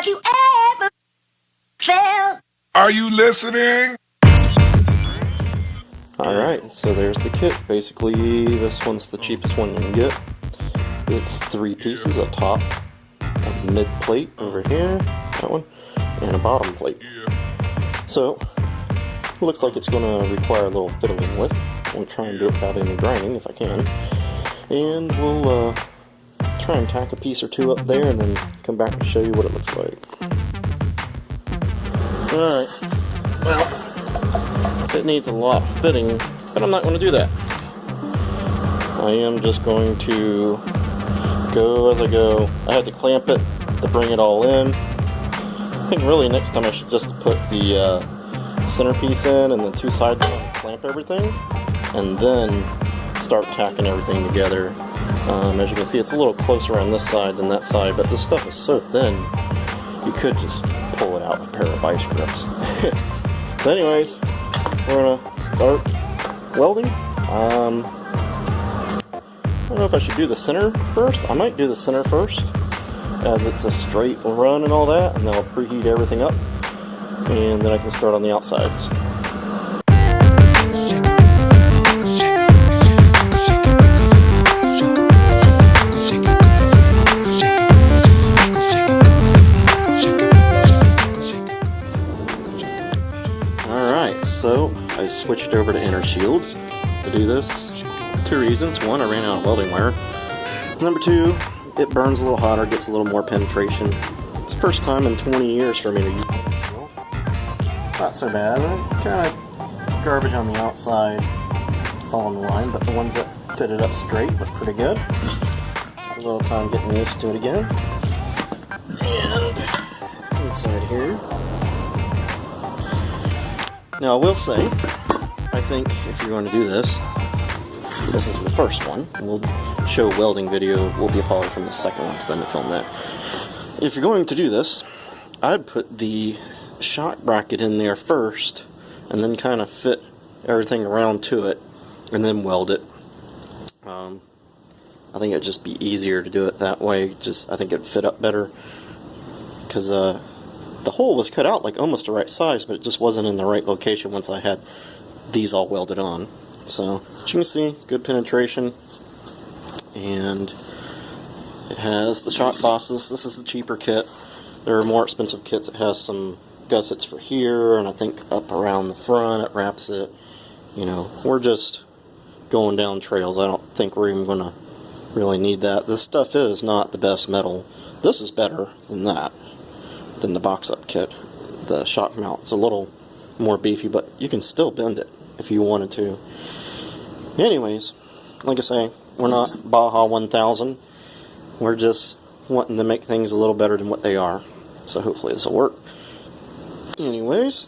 Have you ever felt? Are you listening? Alright, so there's the kit. Basically, this one's the cheapest one you can get. It's 3 pieces, a top, a mid plate over here, that one, and a bottom plate. So, it looks like it's going to require a little fiddling with. I'll try and do it without any grinding if I can. And we'll try and tack a piece or two up there and then come back and show you what it looks like. Alright, well, it needs a lot of fitting, but I'm not going to do that. I am just going to go as I go. I had to clamp it to bring it all in. I think really next time I should just put the centerpiece in and the 2 sides and clamp everything, and then start tacking everything together. As you can see, it's a little closer on this side than that side, but this stuff is so thin, you could just pull it out with a pair of vice grips. So anyways, we're going to start welding. I don't know if I should do the center first. I might do the center first, as it's a straight run and all that, and then I'll preheat everything up, and then I can start on the outsides. Alright, so I switched over to inner shield to do this. 2 reasons. 1, I ran out of welding wire. Number 2, it burns a little hotter, gets a little more penetration. It's the first time in 20 years for me to use it. Not so bad. Kind of garbage on the outside, following the line, but the ones that fitted up straight look pretty good. A little time getting used to it again. And inside here. Now I will say, I think if you're going to do this, this is the first one. We'll show a welding video. Will be probably from the second one because I didn't film that. If you're going to do this, I'd put the shock bracket in there first, and then kind of fit everything around to it, and then weld it. I think it'd just be easier to do it that way. I think it'd fit up better because the hole was cut out like almost the right size, but it just wasn't in the right location once I had these all welded on. So, as you can see, good penetration, and it has the shock bosses. This is the cheaper kit. There are more expensive kits. It has some gussets for here, and I think up around the front it wraps it. You know, we're just going down trails. I don't think we're even going to really need that. This stuff is not the best metal. This is better than that, than the box-up kit. The shock mount's a little more beefy, but you can still bend it if you wanted to. Anyways, like I say, we're not Baja 1000. We're just wanting to make things a little better than what they are. So hopefully this will work. Anyways,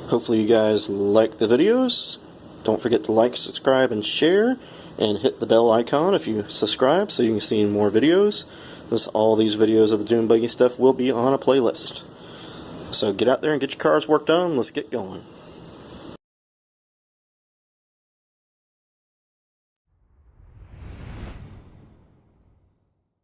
hopefully you guys like the videos. Don't forget to like, subscribe, and share. And hit the bell icon if you subscribe so you can see more videos. All these videos of the dune buggy stuff will be on a playlist. So get out there and get your cars worked on. Let's get going.